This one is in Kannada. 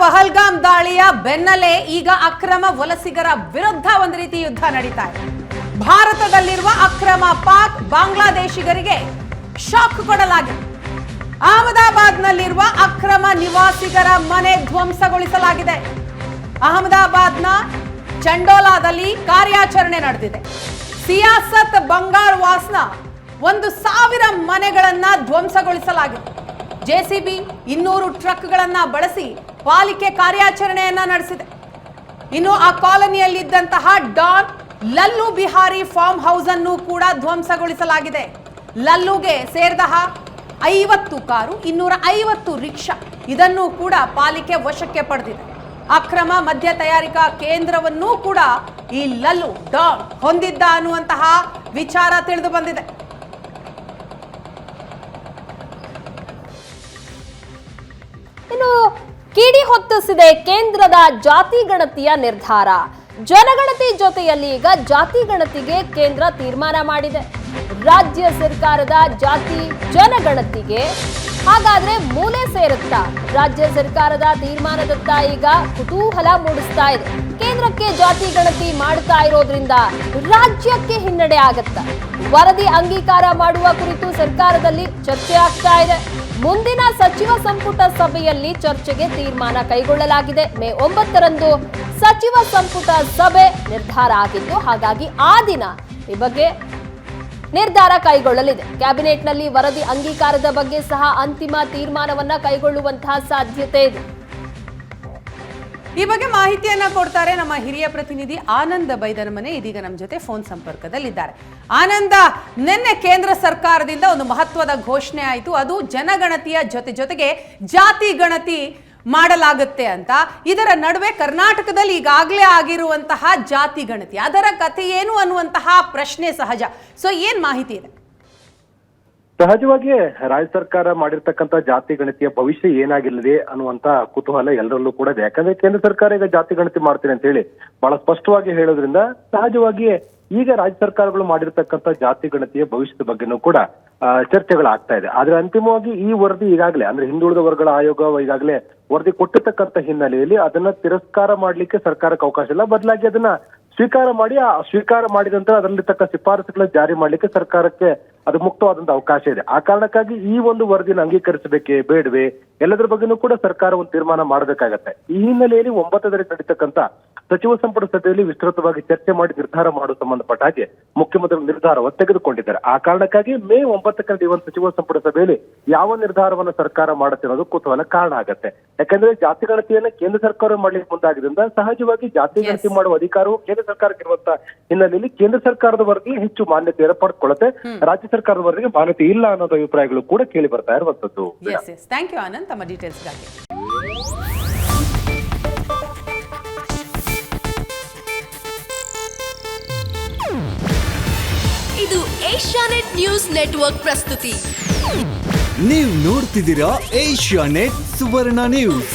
ಪಹಲ್ಗಾಮ್ ದಾಳಿಯ ಬೆನ್ನಲ್ಲೇ ಈಗ ಅಕ್ರಮ ವಲಸಿಗರ ವಿರುದ್ಧ ಒಂದು ರೀತಿ ಯುದ್ಧ ನಡೀತಾ ಇದೆ. ಭಾರತದಲ್ಲಿರುವ ಅಕ್ರಮ ಪಾಕ್ ಬಾಂಗ್ಲಾದೇಶಿಗರಿಗೆ ಶಾಕ್ ಕೊಡಲಾಗಿದೆ. ಅಹಮದಾಬಾದ್ನಲ್ಲಿರುವ ಅಕ್ರಮ ನಿವಾಸಿಗರ ಮನೆ ಧ್ವಂಸಗೊಳಿಸಲಾಗಿದೆ. ಅಹಮದಾಬಾದ್ನ ಚಂಡೋಲಾದಲ್ಲಿ ಕಾರ್ಯಾಚರಣೆ ನಡೆದಿದೆ. ಸಿಯಾಸತ್ ಬಂಗಾರ್ ವಾಸ್ನ 1,000 ಮನೆಗಳನ್ನ ಧ್ವಂಸಗೊಳಿಸಲಾಗಿದೆ. ಜೆಸಿಬಿ 200 ಟ್ರಕ್ಗಳನ್ನ ಬಳಸಿ ಪಾಲಿಕೆ ಕಾರ್ಯಾಚರಣೆಯನ್ನ ನಡೆಸಿದೆ. ಇನ್ನು ಆ ಕಾಲೋನಿಯಲ್ಲಿದ್ದಂತಹ don Lallu Bihari farm house ಅನ್ನು ಕೂಡ ಧ್ವಂಸಗೊಳಿಸಲಾಗಿದೆ. ಲಲ್ಲುಗೆ ಸೇರಿದ 50 ಕಾರು, 250 ರಿಕ್ಷಾ ಇದನ್ನು ಕೂಡ ಪಾಲಿಕೆ ವಶಕ್ಕೆ ಪಡೆದಿದೆ. ಅಕ್ರಮ ಮದ್ಯ ತಯಾರಿಕಾ ಕೇಂದ್ರವನ್ನೂ ಕೂಡ ಈ ಲಲ್ಲು ಡಾನ್ ಹೊಂದಿದ್ದ ಅನ್ನುವಂತಹ ವಿಚಾರ ತಿಳಿದು ಬಂದಿದೆ. ಇನ್ನು ಕಿಡಿ ಹೊತ್ತಿಸಿದೆ ಕೇಂದ್ರದ ಜಾತಿ ಗಣತಿಯ ನಿರ್ಧಾರ. ಜನಗಣತಿ ಜೊತೆಯಲ್ಲಿ ಈಗ ಜಾತಿ ಗಣತಿಗೆ ಕೇಂದ್ರ ತೀರ್ಮಾನ ಮಾಡಿದೆ. ರಾಜ್ಯ ಸರ್ಕಾರದ ಜಾತಿ ಜನಗಣತಿಗೆ ಹಾಗಾದ್ರೆ ಮೂಲೆ ಸೇರುತ್ತಾ? ರಾಜ್ಯ ಸರ್ಕಾರದ ತೀರ್ಮಾನದತ್ತ ಈಗ ಕುತೂಹಲ ಮೂಡಿಸ್ತಾ ಇದೆ. ಕೇಂದ್ರಕ್ಕೆ ಜಾತಿ ಗಣತಿ ಮಾಡ್ತಾ ಇರೋದ್ರಿಂದ ರಾಜ್ಯಕ್ಕೆ ಹಿನ್ನಡೆ ಆಗತ್ತಾ? ವರದಿ ಅಂಗೀಕಾರ ಮಾಡುವ ಕುರಿತು ಸರ್ಕಾರದಲ್ಲಿ ಚರ್ಚೆ ಆಗ್ತಾ ಇದೆ. ಮುಂದಿನ ಸಚಿವ ಸಂಪುಟ ಸಭೆಯಲ್ಲಿ ಚರ್ಚೆಗೆ ತೀರ್ಮಾನ ಕೈಗೊಳ್ಳಲಾಗಿದೆ. ಮೇ 9ರಂದು ಸಚಿವ ಸಂಪುಟ ಸಭೆ ನಿರ್ಧಾರ ಆಗಿದ್ದು, ಹಾಗಾಗಿ ಆ ದಿನ ಈ ಬಗ್ಗೆ ನಿರ್ಧಾರ ಕೈಗೊಳ್ಳಲಿದೆ. ಕ್ಯಾಬಿನೆಟ್ನಲ್ಲಿ ವರದಿ ಅಂಗೀಕಾರದ ಬಗ್ಗೆ ಸಹ ಅಂತಿಮ ತೀರ್ಮಾನವನ್ನ ಕೈಗೊಳ್ಳುವಂತಹ ಸಾಧ್ಯತೆ ಇದೆ. ಈ ಬಗ್ಗೆ ಮಾಹಿತಿಯನ್ನ ಕೊಡ್ತಾರೆ ನಮ್ಮ ಹಿರಿಯ ಪ್ರತಿನಿಧಿ ಆನಂದ ಬೈದನಮನೆ. ಇದೀಗ ನಮ್ಮ ಜೊತೆ ಫೋನ್ ಸಂಪರ್ಕದಲ್ಲಿದ್ದಾರೆ. ಆನಂದ, ನಿನ್ನೆ ಕೇಂದ್ರ ಸರ್ಕಾರದಿಂದ ಒಂದು ಮಹತ್ವದ ಘೋಷಣೆ ಆಯಿತು. ಅದು ಜನಗಣತಿಯ ಜೊತೆಗೆ ಜಾತಿ ಗಣತಿ ಮಾಡಲಾಗುತ್ತೆ ಅಂತ. ಇದರ ನಡುವೆ ಕರ್ನಾಟಕದಲ್ಲಿ ಈಗಾಗಲೇ ಆಗಿರುವಂತಹ ಜಾತಿ ಗಣತಿ, ಅದರ ಕಥೆ ಏನು ಅನ್ನುವಂತಹ ಪ್ರಶ್ನೆ ಸಹಜ. ಸೊ ಏನ್ ಮಾಹಿತಿ ಇದೆ? ಸಹಜವಾಗಿ ರಾಜ್ಯ ಸರ್ಕಾರ ಮಾಡಿರ್ತಕ್ಕಂಥ ಜಾತಿ ಗಣತಿಯ ಭವಿಷ್ಯ ಏನಾಗಿಲ್ಲದೆ ಅನ್ನುವಂತ ಕುತೂಹಲ ಎಲ್ಲರಲ್ಲೂ ಕೂಡ ಇದೆ. ಯಾಕಂದ್ರೆ ಕೇಂದ್ರ ಸರ್ಕಾರ ಈಗ ಜಾತಿ ಗಣತಿ ಮಾಡ್ತೀನಿ ಅಂತ ಹೇಳಿ ಬಹಳ ಸ್ಪಷ್ಟವಾಗಿ ಹೇಳೋದ್ರಿಂದ ಸಹಜವಾಗಿ ಈಗ ರಾಜ್ಯ ಸರ್ಕಾರಗಳು ಮಾಡಿರ್ತಕ್ಕಂಥ ಜಾತಿ ಗಣತಿಯ ಭವಿಷ್ಯದ ಬಗ್ಗೆನೂ ಕೂಡ ಚರ್ಚೆಗಳಾಗ್ತಾ ಇದೆ. ಆದ್ರೆ ಅಂತಿಮವಾಗಿ ಈ ವರದಿ ಈಗಾಗಲೇ ಅಂದ್ರೆ ಹಿಂದುಳಿದ ವರ್ಗಗಳ ಆಯೋಗ ಈಗಾಗಲೇ ವರದಿ ಕೊಟ್ಟಿರ್ತಕ್ಕಂಥ ಹಿನ್ನೆಲೆಯಲ್ಲಿ ಅದನ್ನ ತಿರಸ್ಕಾರ ಮಾಡ್ಲಿಕ್ಕೆ ಸರ್ಕಾರಕ್ಕೆ ಅವಕಾಶ ಇಲ್ಲ. ಬದಲಾಗಿ ಅದನ್ನ ಸ್ವೀಕಾರ ಮಾಡಿ ಆ ಸ್ವೀಕಾರ ಮಾಡಿದ ನಂತರ ಅದರಲ್ಲಿರ್ತಕ್ಕ ಶಿಫಾರಸುಗಳನ್ನ ಜಾರಿ ಮಾಡ್ಲಿಕ್ಕೆ ಸರ್ಕಾರಕ್ಕೆ ಅದು ಮುಕ್ತವಾದಂತ ಅವಕಾಶ ಇದೆ. ಆ ಕಾರಣಕ್ಕಾಗಿ ಈ ಒಂದು ವರದಿನ ಅಂಗೀಕರಿಸಬೇಕೇ ಬೇಡವೇ ಎಲ್ಲದರ ಬಗ್ಗೆನೂ ಕೂಡ ಸರ್ಕಾರ ಒಂದು ತೀರ್ಮಾನ ಮಾಡಬೇಕಾಗತ್ತೆ. ಈ ಹಿನ್ನೆಲೆಯಲ್ಲಿ 9ರಂದು ನಡೀತಕ್ಕಂಥ ಸಚಿವ ಸಂಪುಟ ಸಭೆಯಲ್ಲಿ ವಿಸ್ತೃತವಾಗಿ ಚರ್ಚೆ ಮಾಡಿ ನಿರ್ಧಾರ ಮಾಡುವ ಸಂಬಂಧಪಟ್ಟ ಹಾಗೆ ಮುಖ್ಯಮಂತ್ರಿಗಳು ನಿರ್ಧಾರವನ್ನು ತೆಗೆದುಕೊಂಡಿದ್ದಾರೆ. ಆ ಕಾರಣಕ್ಕಾಗಿ ಮೇ 9ಕ್ಕೆ ಒಂದು ಸಚಿವ ಸಂಪುಟ ಸಭೆಯಲ್ಲಿ ಯಾವ ನಿರ್ಧಾರವನ್ನ ಸರ್ಕಾರ ಮಾಡುತ್ತೆ ಅನ್ನೋದು ಕುತೂಹಲ ಕಾರಣ ಆಗತ್ತೆ. ಯಾಕಂದ್ರೆ ಜಾತಿ ಗಣತಿಯನ್ನ ಕೇಂದ್ರ ಸರ್ಕಾರ ಮಾಡ್ಲಿಕ್ಕೆ ಮುಂದಾಗಿದ್ರಿಂದ ಸಹಜವಾಗಿ ಜಾತಿ ಗಣತಿ ಮಾಡುವ ಅಧಿಕಾರವು ಕೇಂದ್ರ ಸರ್ಕಾರಕ್ಕೆ ಇರುವಂತಹ ಹಿನ್ನೆಲೆಯಲ್ಲಿ ಕೇಂದ್ರ ಸರ್ಕಾರದ ವರದಿಗೆ ಹೆಚ್ಚು ಮಾನ್ಯತೆಯನ್ನು ಪಡೆದುಕೊಳ್ಳುತ್ತೆ. ರಾಜ್ಯ ಸರ್ಕಾರದ ವರದಿಗೆ ಮಾನ್ಯತೆ ಇಲ್ಲ ಅನ್ನೋದು ಅಭಿಪ್ರಾಯಗಳು ಕೂಡ ಕೇಳಿ ಬರ್ತಾ ಇರುವಂತದ್ದು. ಥ್ಯಾಂಕ್ ಯು ಆನಂದ್, ತಮ್ಮ ಡೀಟೇಲ್ಸ್ಗಾಗಿ. ಇದು ಏಷ್ಯಾನೆಟ್ ನ್ಯೂಸ್ ನೆಟ್ವರ್ಕ್ ಪ್ರಸ್ತುತಿ. ನೀವು ನೋಡ್ತಿದ್ದೀರಾ ಏಷ್ಯಾನೆಟ್ ಸುವರ್ಣ ನ್ಯೂಸ್.